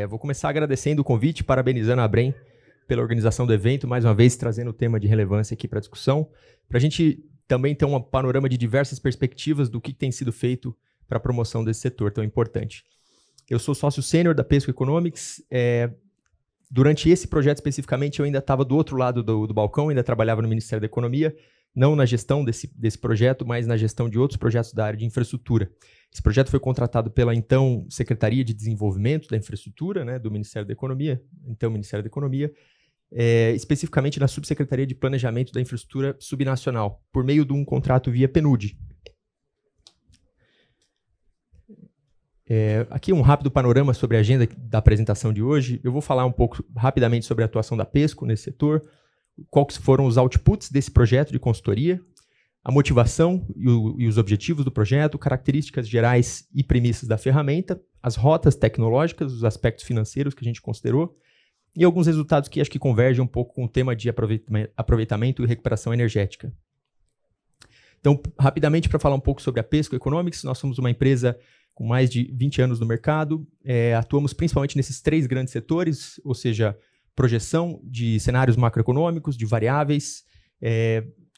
Vou começar agradecendo o convite, parabenizando a Abrem pela organização do evento, mais uma vez trazendo o tema de relevância aqui para a discussão, para a gente também ter um panorama de diversas perspectivas do que tem sido feito para a promoção desse setor tão importante. Eu sou sócio sênior da Pesco Economics. Durante esse projeto especificamente, eu ainda estava do outro lado do balcão, ainda trabalhava no Ministério da Economia, não na gestão desse projeto, mas na gestão de outros projetos da área de infraestrutura. Esse projeto foi contratado pela, então, Secretaria de Desenvolvimento da Infraestrutura, né, do Ministério da Economia, então Ministério da Economia, especificamente na Subsecretaria de Planejamento da Infraestrutura Subnacional, por meio de um contrato via PNUD. Aqui um rápido panorama sobre a agenda da apresentação de hoje. Eu vou falar um pouco rapidamente sobre a atuação da Pesco nesse setor, quais foram os outputs desse projeto de consultoria, a motivação e os objetivos do projeto, características gerais e premissas da ferramenta, as rotas tecnológicas, os aspectos financeiros que a gente considerou, e alguns resultados que acho que convergem um pouco com o tema de aproveitamento e recuperação energética. Então, rapidamente, para falar um pouco sobre a Pesco Economics, nós somos uma empresa com mais de 20 anos no mercado, atuamos principalmente nesses 3 grandes setores, ou seja, projeção de cenários macroeconômicos, de variáveis,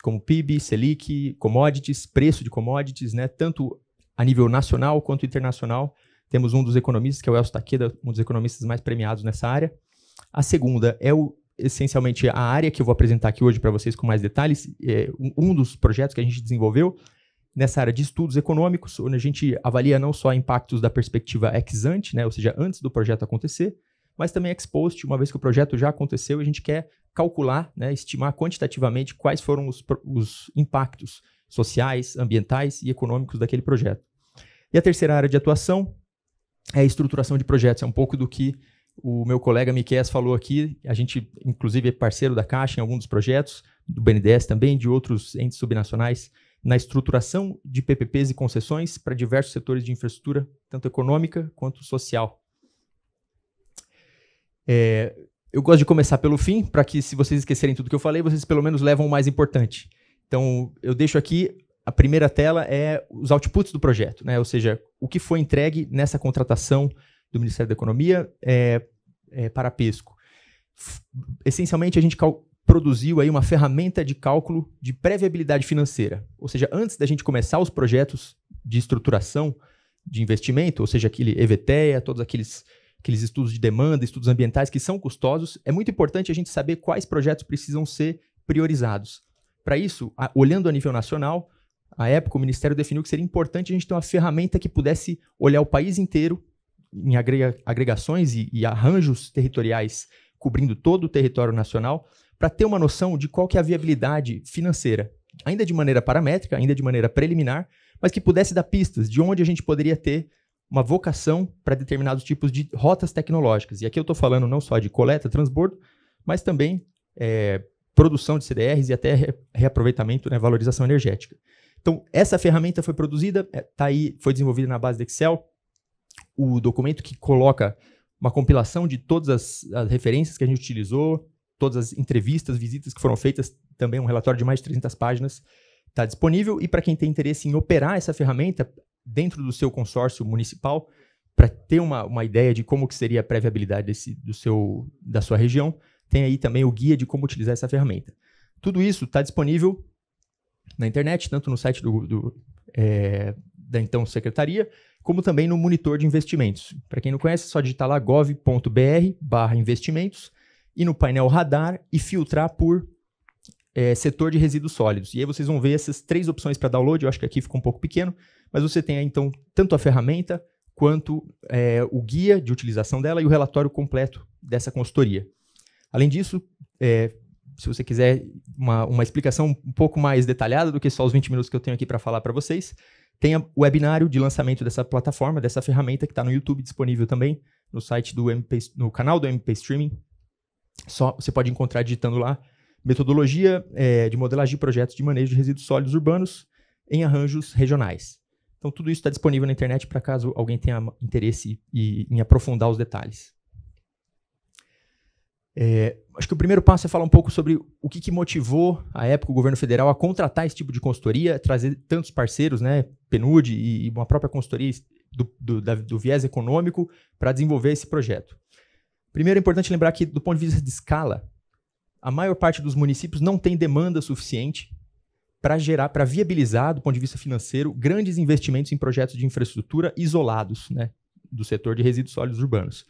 como PIB, Selic, commodities, preço de commodities, né, tanto a nível nacional quanto internacional. Temos um dos economistas, que é o Elcio Takeda, um dos economistas mais premiados nessa área. A segunda é essencialmente a área que eu vou apresentar aqui hoje para vocês com mais detalhes, um dos projetos que a gente desenvolveu nessa área de estudos econômicos, onde a gente avalia não só impactos da perspectiva ex ante, né, ou seja, antes do projeto acontecer, mas também ex post, uma vez que o projeto já aconteceu, a gente quer calcular, né, estimar quantitativamente quais foram os impactos sociais, ambientais e econômicos daquele projeto. E a terceira área de atuação é a estruturação de projetos, é um pouco do que o meu colega Miqueias falou aqui. A gente, inclusive, é parceiro da Caixa em alguns dos projetos, do BNDES também, de outros entes subnacionais, na estruturação de PPPs e concessões para diversos setores de infraestrutura, tanto econômica quanto social. Eu gosto de começar pelo fim, para que, se vocês esquecerem tudo que eu falei, vocês pelo menos levam o mais importante. Então, eu deixo aqui, a primeira tela é os outputs do projeto, né? Ou seja, o que foi entregue nessa contratação do Ministério da Economia para a Pesco. Essencialmente, a gente produziu aí uma ferramenta de cálculo de pré-viabilidade financeira. Ou seja, antes da gente começar os projetos de estruturação de investimento, ou seja, aquele EVTEA, todos aqueles estudos de demanda, estudos ambientais que são custosos, é muito importante a gente saber quais projetos precisam ser priorizados. Para isso, olhando a nível nacional, à época o Ministério definiu que seria importante a gente ter uma ferramenta que pudesse olhar o país inteiro em agregações e arranjos territoriais cobrindo todo o território nacional, para ter uma noção de qual que é a viabilidade financeira, ainda de maneira paramétrica, ainda de maneira preliminar, mas que pudesse dar pistas de onde a gente poderia ter uma vocação para determinados tipos de rotas tecnológicas. E aqui eu estou falando não só de coleta, transbordo, mas também produção de CDRs e até reaproveitamento, né, valorização energética. Então, essa ferramenta foi produzida, tá aí, foi desenvolvida na base do Excel, o documento que coloca uma compilação de todas as referências que a gente utilizou, todas as entrevistas, visitas que foram feitas, também um relatório de mais de 300 páginas, está disponível. E para quem tem interesse em operar essa ferramenta dentro do seu consórcio municipal, para ter uma ideia de como que seria a pré-viabilidade da sua região, tem aí também o guia de como utilizar essa ferramenta. Tudo isso está disponível na internet, tanto no site da então Secretaria, como também no monitor de investimentos. Para quem não conhece, é só digitar lá gov.br/investimentos e no painel radar e filtrar por setor de resíduos sólidos. E aí vocês vão ver essas 3 opções para download. Eu acho que aqui ficou um pouco pequeno, mas você tem aí, então, tanto a ferramenta quanto o guia de utilização dela e o relatório completo dessa consultoria. Além disso, se você quiser uma explicação um pouco mais detalhada do que só os 20 minutos que eu tenho aqui para falar para vocês, tem o webinário de lançamento dessa plataforma, dessa ferramenta, que está no YouTube disponível também, no site no canal do MP Streaming. Você pode encontrar digitando lá metodologia de modelagem de projetos de manejo de resíduos sólidos urbanos em arranjos regionais. Então, tudo isso está disponível na internet para caso alguém tenha interesse em aprofundar os detalhes. Acho que o primeiro passo é falar um pouco sobre o que motivou, à época, o governo federal a contratar esse tipo de consultoria, trazer tantos parceiros, né, PNUD e uma própria consultoria do viés econômico para desenvolver esse projeto. Primeiro, é importante lembrar que, do ponto de vista de escala, a maior parte dos municípios não tem demanda suficiente para viabilizar, do ponto de vista financeiro, grandes investimentos em projetos de infraestrutura isolados, né, do setor de resíduos sólidos urbanos.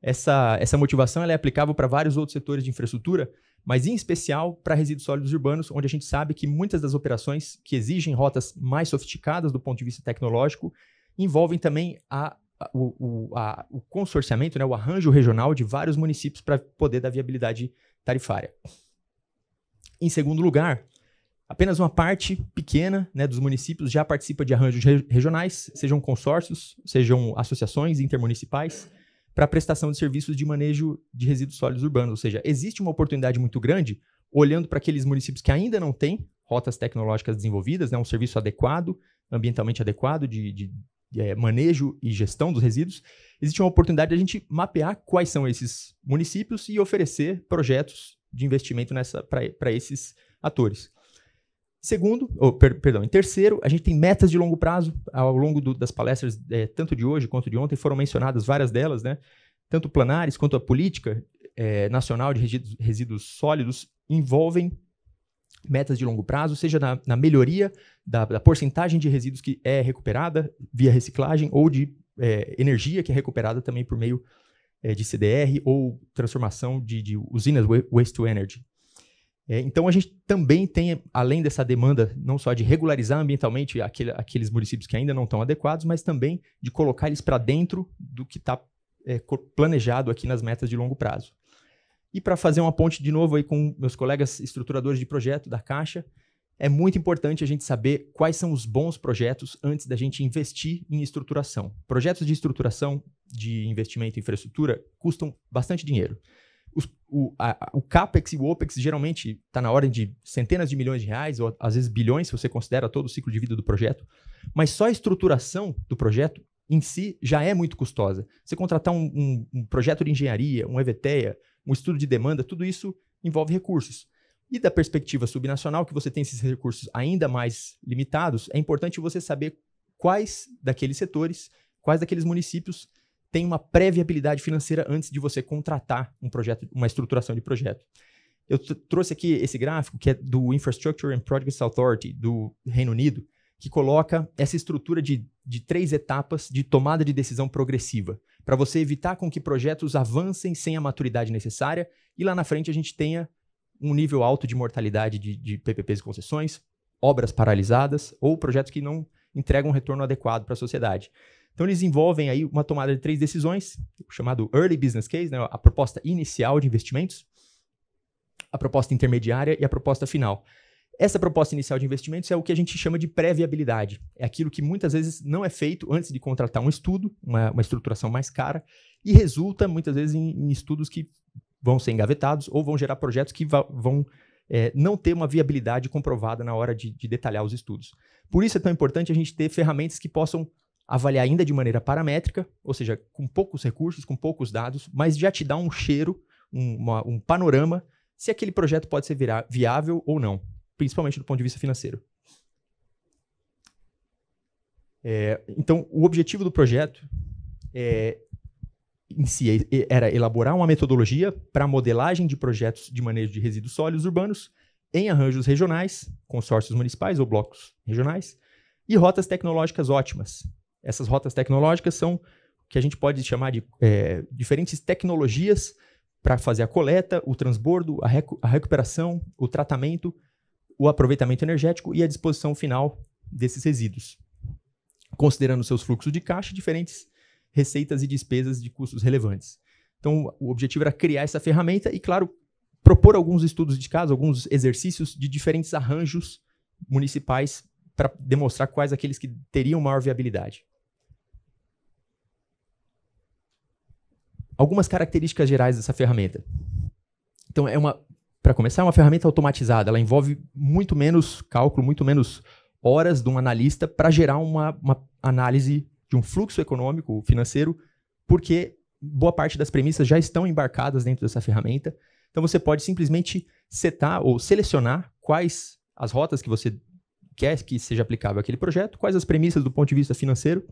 Essa motivação ela é aplicável para vários outros setores de infraestrutura, mas em especial para resíduos sólidos urbanos, onde a gente sabe que muitas das operações que exigem rotas mais sofisticadas do ponto de vista tecnológico envolvem também o consorciamento, né, o arranjo regional de vários municípios para poder dar viabilidade tarifária. Em segundo lugar, apenas uma parte pequena, né, dos municípios já participa de arranjos regionais, sejam consórcios, sejam associações intermunicipais, para a prestação de serviços de manejo de resíduos sólidos urbanos. Ou seja, existe uma oportunidade muito grande, olhando para aqueles municípios que ainda não têm rotas tecnológicas desenvolvidas, né, um serviço adequado, ambientalmente adequado de manejo e gestão dos resíduos. Existe uma oportunidade de a gente mapear quais são esses municípios e oferecer projetos de investimento para esses atores. Em terceiro, a gente tem metas de longo prazo. Ao longo das palestras, tanto de hoje quanto de ontem, foram mencionadas várias delas, né? Tanto o Planares quanto a política nacional de resíduos sólidos envolvem metas de longo prazo, seja na melhoria da porcentagem de resíduos que é recuperada via reciclagem ou de energia que é recuperada também por meio de CDR ou transformação de usinas Waste to Energy. Então, a gente também tem, além dessa demanda, não só de regularizar ambientalmente aqueles municípios que ainda não estão adequados, mas também de colocar eles para dentro do que está planejado aqui nas metas de longo prazo. E para fazer uma ponte de novo aí com meus colegas estruturadores de projeto da Caixa, é muito importante a gente saber quais são os bons projetos antes da gente investir em estruturação. Projetos de estruturação de investimento em infraestrutura custam bastante dinheiro. O CAPEX e o OPEX geralmente está na ordem de centenas de milhões de reais, ou às vezes bilhões, se você considera todo o ciclo de vida do projeto. Mas só a estruturação do projeto em si já é muito custosa. Você contratar um projeto de engenharia, um EVTEA, um estudo de demanda, tudo isso envolve recursos. E da perspectiva subnacional, que você tem esses recursos ainda mais limitados, é importante você saber quais daqueles setores, quais daqueles municípios tem uma pré-viabilidade financeira antes de você contratar uma estruturação de projeto. Eu trouxe aqui esse gráfico, que é do Infrastructure and Projects Authority, do Reino Unido, que coloca essa estrutura de 3 etapas de tomada de decisão progressiva, para você evitar com que projetos avancem sem a maturidade necessária e lá na frente a gente tenha um nível alto de mortalidade de PPPs e concessões, obras paralisadas ou projetos que não entregam um retorno adequado para a sociedade. Então, eles envolvem aí uma tomada de 3 decisões, chamado Early Business Case, né, a proposta inicial de investimentos, a proposta intermediária e a proposta final. Essa proposta inicial de investimentos é o que a gente chama de pré-viabilidade. É aquilo que muitas vezes não é feito antes de contratar um estudo, uma estruturação mais cara, e resulta muitas vezes em estudos que vão ser engavetados ou vão gerar projetos que vão não ter uma viabilidade comprovada na hora de detalhar os estudos. Por isso é tão importante a gente ter ferramentas que possam avaliar ainda de maneira paramétrica, ou seja, com poucos recursos, com poucos dados, mas já te dá um cheiro, um panorama, se aquele projeto pode ser viável ou não, principalmente do ponto de vista financeiro. Então, o objetivo do projeto em si era elaborar uma metodologia para modelagem de projetos de manejo de resíduos sólidos urbanos em arranjos regionais, consórcios municipais ou blocos regionais, e rotas tecnológicas ótimas. Essas rotas tecnológicas são o que a gente pode chamar de diferentes tecnologias para fazer a coleta, o transbordo, a recuperação, o tratamento, o aproveitamento energético e a disposição final desses resíduos, considerando seus fluxos de caixa, diferentes receitas e despesas de custos relevantes. Então, o objetivo era criar essa ferramenta e, claro, propor alguns estudos de caso, alguns exercícios de diferentes arranjos municipais para demonstrar quais aqueles que teriam maior viabilidade. Algumas características gerais dessa ferramenta. Então, para começar, é uma ferramenta automatizada. Ela envolve muito menos cálculo, muito menos horas de um analista para gerar uma análise de um fluxo econômico, financeiro, porque boa parte das premissas já estão embarcadas dentro dessa ferramenta. Então, você pode simplesmente setar ou selecionar quais as rotas que você quer que seja aplicável àquele projeto, quais as premissas do ponto de vista financeiro,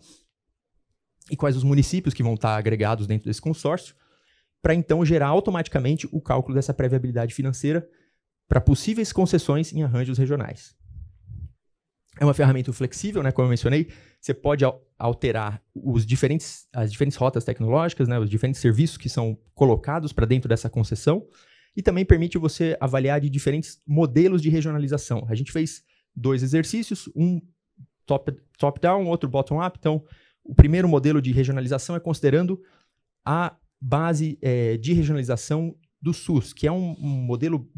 e quais os municípios que vão estar agregados dentro desse consórcio, para então gerar automaticamente o cálculo dessa pré-viabilidade financeira para possíveis concessões em arranjos regionais. É uma ferramenta flexível, né, como eu mencionei, você pode alterar as diferentes rotas tecnológicas, né, os diferentes serviços que são colocados para dentro dessa concessão, e também permite você avaliar de diferentes modelos de regionalização. A gente fez 2 exercícios, um top-down, outro bottom-up. Então, o primeiro modelo de regionalização é considerando a base de regionalização do SUS, que é um modelo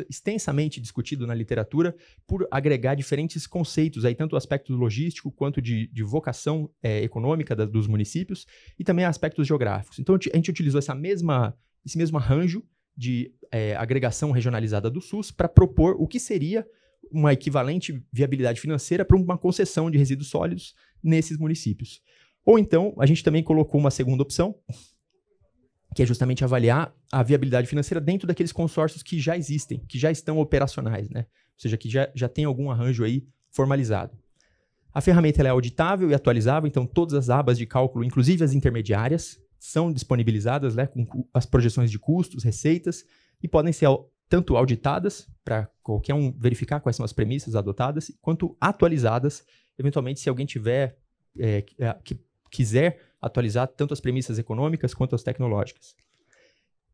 extensamente discutido na literatura por agregar diferentes conceitos, aí, tanto o aspecto logístico quanto de vocação econômica dos municípios e também aspectos geográficos. Então, a gente utilizou esse mesmo arranjo de agregação regionalizada do SUS para propor o que seria uma equivalente viabilidade financeira para uma concessão de resíduos sólidos nesses municípios. Ou então, a gente também colocou uma segunda opção, que é justamente avaliar a viabilidade financeira dentro daqueles consórcios que já existem, que já estão operacionais, né? Ou seja, que já tem algum arranjo aí formalizado. A ferramenta ela é auditável e atualizável, então todas as abas de cálculo, inclusive as intermediárias, são disponibilizadas, né, com as projeções de custos, receitas, e podem ser tanto auditadas, para qualquer um verificar quais são as premissas adotadas, quanto atualizadas, eventualmente, se alguém tiver que quiser atualizar tanto as premissas econômicas quanto as tecnológicas.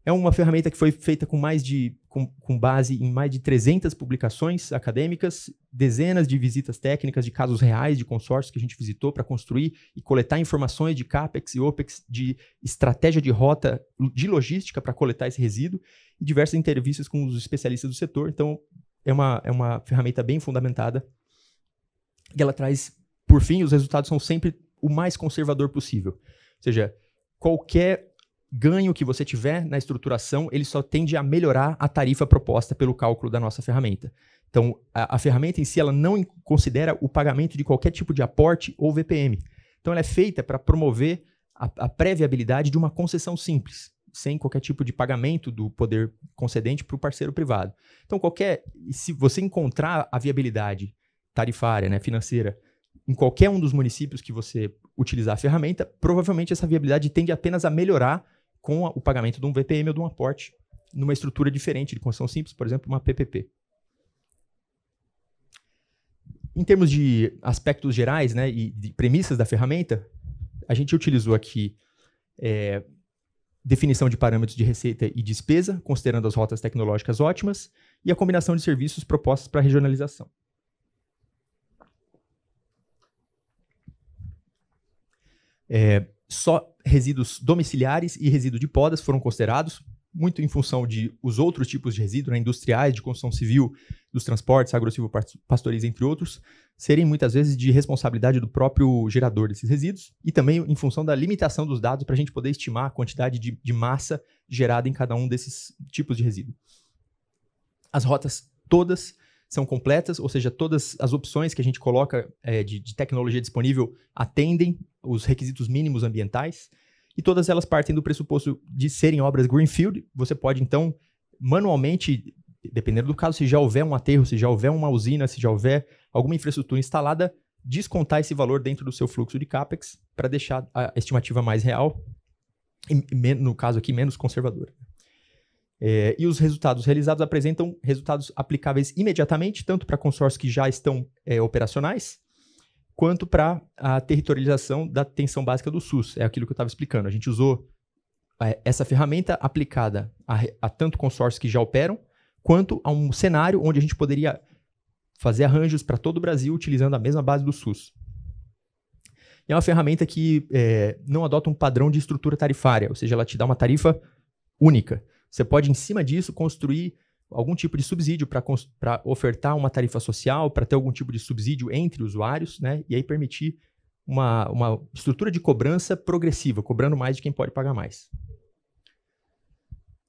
É uma ferramenta que foi feita com base em mais de 300 publicações acadêmicas, dezenas de visitas técnicas de casos reais de consórcios que a gente visitou para construir e coletar informações de CAPEX e OPEX, de estratégia de rota de logística para coletar esse resíduo e diversas entrevistas com os especialistas do setor. Então, é uma ferramenta bem fundamentada e ela traz, por fim, os resultados são sempre o mais conservador possível. Ou seja, qualquer ganho que você tiver na estruturação, ele só tende a melhorar a tarifa proposta pelo cálculo da nossa ferramenta. Então, a ferramenta em si, ela não considera o pagamento de qualquer tipo de aporte ou VPM. Então, ela é feita para promover a pré-viabilidade de uma concessão simples, sem qualquer tipo de pagamento do poder concedente para o parceiro privado. Então, se você encontrar a viabilidade tarifária, né, financeira, em qualquer um dos municípios que você utilizar a ferramenta, provavelmente essa viabilidade tende apenas a melhorar com o pagamento de um VPM ou de um aporte numa estrutura diferente de concessão simples, por exemplo, uma PPP. Em termos de aspectos gerais, né, e de premissas da ferramenta, a gente utilizou aqui definição de parâmetros de receita e despesa, considerando as rotas tecnológicas ótimas, e a combinação de serviços propostos para regionalização. Só resíduos domiciliares e resíduo de podas foram considerados, muito em função de os outros tipos de resíduos, né, industriais, de construção civil, dos transportes, agro-silvo-pastoris, entre outros, serem muitas vezes de responsabilidade do próprio gerador desses resíduos, e também em função da limitação dos dados para a gente poder estimar a quantidade de massa gerada em cada um desses tipos de resíduo. As rotas todas são completas, ou seja, todas as opções que a gente coloca de tecnologia disponível atendem os requisitos mínimos ambientais, e todas elas partem do pressuposto de serem obras greenfield. Você pode, então, manualmente, dependendo do caso, se já houver um aterro, se já houver uma usina, se já houver alguma infraestrutura instalada, descontar esse valor dentro do seu fluxo de CAPEX para deixar a estimativa mais real e, no caso aqui, menos conservadora. E os resultados realizados apresentam resultados aplicáveis imediatamente, tanto para consórcios que já estão operacionais, quanto para a territorialização da atenção básica do SUS. É aquilo que eu estava explicando. A gente usou essa ferramenta aplicada a tanto consórcios que já operam, quanto a um cenário onde a gente poderia fazer arranjos para todo o Brasil utilizando a mesma base do SUS. E é uma ferramenta que não adota um padrão de estrutura tarifária, ou seja, ela te dá uma tarifa única. Você pode, em cima disso, construir algum tipo de subsídio para ofertar uma tarifa social, para ter algum tipo de subsídio entre usuários, né? E aí permitir uma estrutura de cobrança progressiva, cobrando mais de quem pode pagar mais.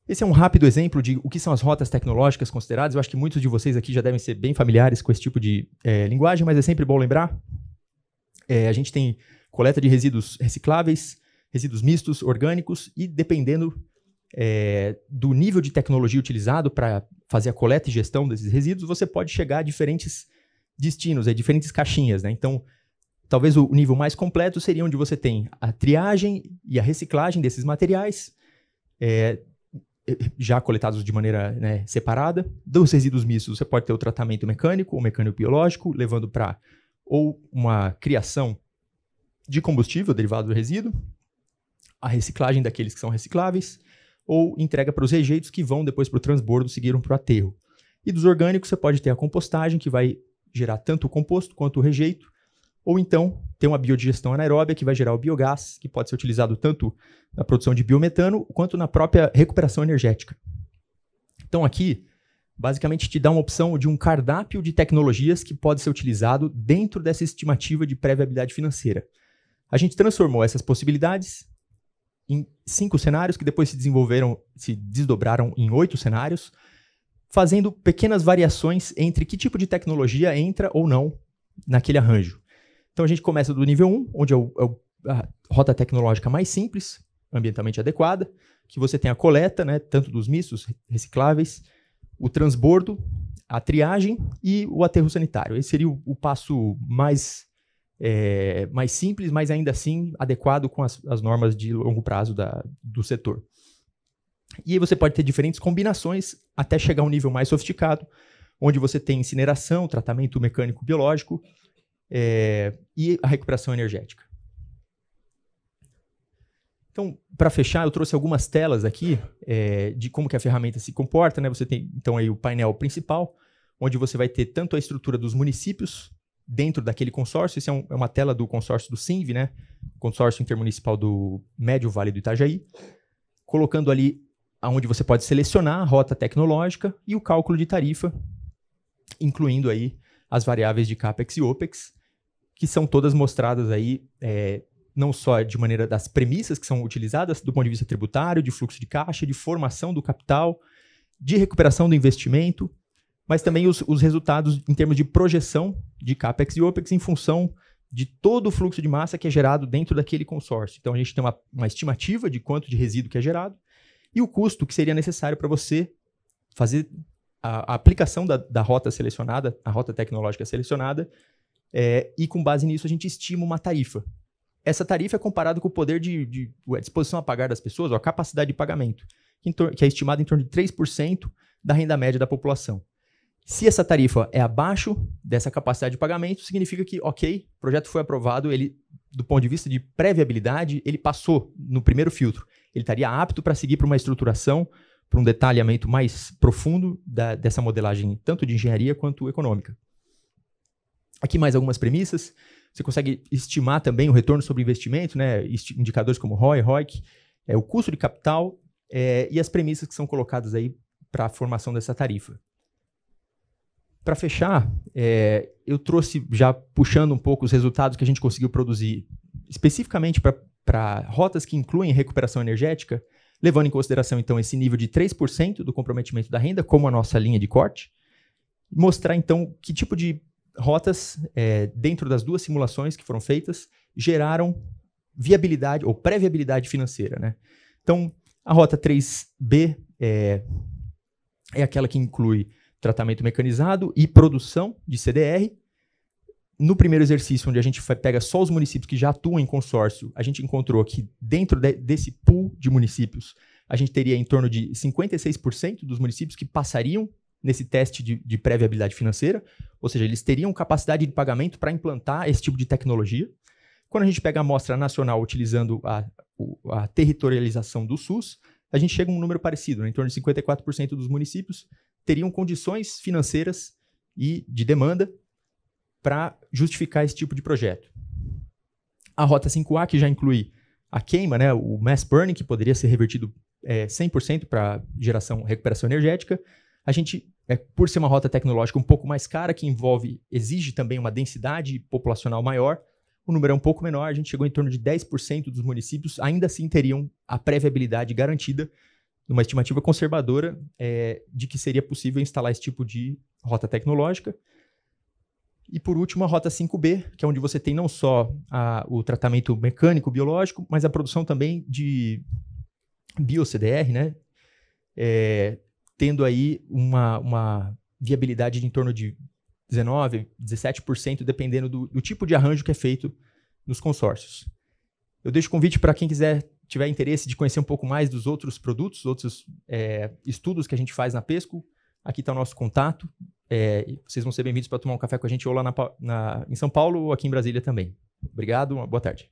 Esse é um rápido exemplo de o que são as rotas tecnológicas consideradas. Eu acho que muitos de vocês aqui já devem ser bem familiares com esse tipo de linguagem, mas é sempre bom lembrar. A gente tem coleta de resíduos recicláveis, resíduos mistos, orgânicos, e dependendo do nível de tecnologia utilizado para fazer a coleta e gestão desses resíduos, você pode chegar a diferentes destinos, a diferentes caixinhas, né? Então, talvez o nível mais completo seria onde você tem a triagem e a reciclagem desses materiais, já coletados de maneira, né, separada. Dos resíduos mistos, você pode ter o tratamento mecânico ou mecânico-biológico, levando para ou uma criação de combustível derivado do resíduo, a reciclagem daqueles que são recicláveis, ou entrega para os rejeitos que vão depois para o transbordo, seguiram para o aterro. E dos orgânicos, você pode ter a compostagem, que vai gerar tanto o composto quanto o rejeito, ou então ter uma biodigestão anaeróbia, que vai gerar o biogás, que pode ser utilizado tanto na produção de biometano, quanto na própria recuperação energética. Então aqui, basicamente te dá uma opção de um cardápio de tecnologias que pode ser utilizado dentro dessa estimativa de pré-viabilidade financeira. A gente transformou essas possibilidades em 5 cenários, que depois se desdobraram em 8 cenários, fazendo pequenas variações entre que tipo de tecnologia entra ou não naquele arranjo. Então a gente começa do nível 1, onde é a rota tecnológica mais simples, ambientalmente adequada, que você tem a coleta, né, tanto dos mistos recicláveis, o transbordo, a triagem e o aterro sanitário. Esse seria o passo mais simples, mas ainda assim adequado com as normas de longo prazo do setor. E aí você pode ter diferentes combinações até chegar a um nível mais sofisticado, onde você tem incineração, tratamento mecânico-biológico e a recuperação energética. Então, para fechar, eu trouxe algumas telas aqui de como que a ferramenta se comporta, né? Você tem, então, aí o painel principal, onde você vai ter tanto a estrutura dos municípios dentro daquele consórcio. Isso é uma tela do consórcio do SINV, né? Consórcio Intermunicipal do Médio Vale do Itajaí, colocando ali onde você pode selecionar a rota tecnológica e o cálculo de tarifa, incluindo aí as variáveis de CAPEX e OPEX, que são todas mostradas aí, não só de maneira das premissas que são utilizadas do ponto de vista tributário, de fluxo de caixa, de formação do capital, de recuperação do investimento, mas também os resultados em termos de projeção de CAPEX e OPEX em função de todo o fluxo de massa que é gerado dentro daquele consórcio. Então a gente tem uma estimativa de quanto de resíduo que é gerado e o custo que seria necessário para você fazer a aplicação da rota selecionada, a rota tecnológica selecionada, e com base nisso a gente estima uma tarifa. Essa tarifa é comparada com o poder a disposição a pagar das pessoas, ou a capacidade de pagamento, que é estimada em torno de 3% da renda média da população. Se essa tarifa é abaixo dessa capacidade de pagamento, significa que, ok, o projeto foi aprovado, ele, do ponto de vista de pré-viabilidade, ele passou no primeiro filtro. Ele estaria apto para seguir para uma estruturação, para um detalhamento mais profundo dessa modelagem, tanto de engenharia quanto econômica. Aqui mais algumas premissas. Você consegue estimar também o retorno sobre investimento, né? Indicadores como ROI, ROIC, o custo de capital e as premissas que são colocadas aí para a formação dessa tarifa. Para fechar, eu trouxe, já puxando um pouco os resultados que a gente conseguiu produzir, especificamente para rotas que incluem recuperação energética, levando em consideração, então, esse nível de 3% do comprometimento da renda, como a nossa linha de corte, mostrar, então, que tipo de rotas, dentro das 2 simulações que foram feitas, geraram viabilidade ou pré-viabilidade financeira, né? Então, a rota 3B é aquela que inclui tratamento mecanizado e produção de CDR. No primeiro exercício, onde a gente pega só os municípios que já atuam em consórcio, a gente encontrou que dentro desse pool de municípios, a gente teria em torno de 56% dos municípios que passariam nesse teste de pré-viabilidade financeira, ou seja, eles teriam capacidade de pagamento para implantar esse tipo de tecnologia. Quando a gente pega a amostra nacional utilizando a territorialização do SUS, a gente chega a um número parecido, né? Em torno de 54% dos municípios teriam condições financeiras e de demanda para justificar esse tipo de projeto. A Rota 5A, que já inclui a queima, né, o mass burning, que poderia ser revertido 100% para recuperação energética, a gente, por ser uma rota tecnológica um pouco mais cara, que exige também uma densidade populacional maior, o número é um pouco menor, a gente chegou em torno de 10% dos municípios, ainda assim teriam a pré-viabilidade garantida, numa estimativa conservadora de que seria possível instalar esse tipo de rota tecnológica. E por último, a rota 5B, que é onde você tem não só o tratamento mecânico-biológico, mas a produção também de bio-CDR, né? Tendo aí uma viabilidade de em torno de 19%, 17%, dependendo do tipo de arranjo que é feito nos consórcios. Eu deixo o convite para quem tiver interesse de conhecer um pouco mais dos outros produtos, outros estudos que a gente faz na Pesco. Aqui está o nosso contato. Vocês vão ser bem-vindos para tomar um café com a gente ou lá em São Paulo ou aqui em Brasília também. Obrigado, boa tarde.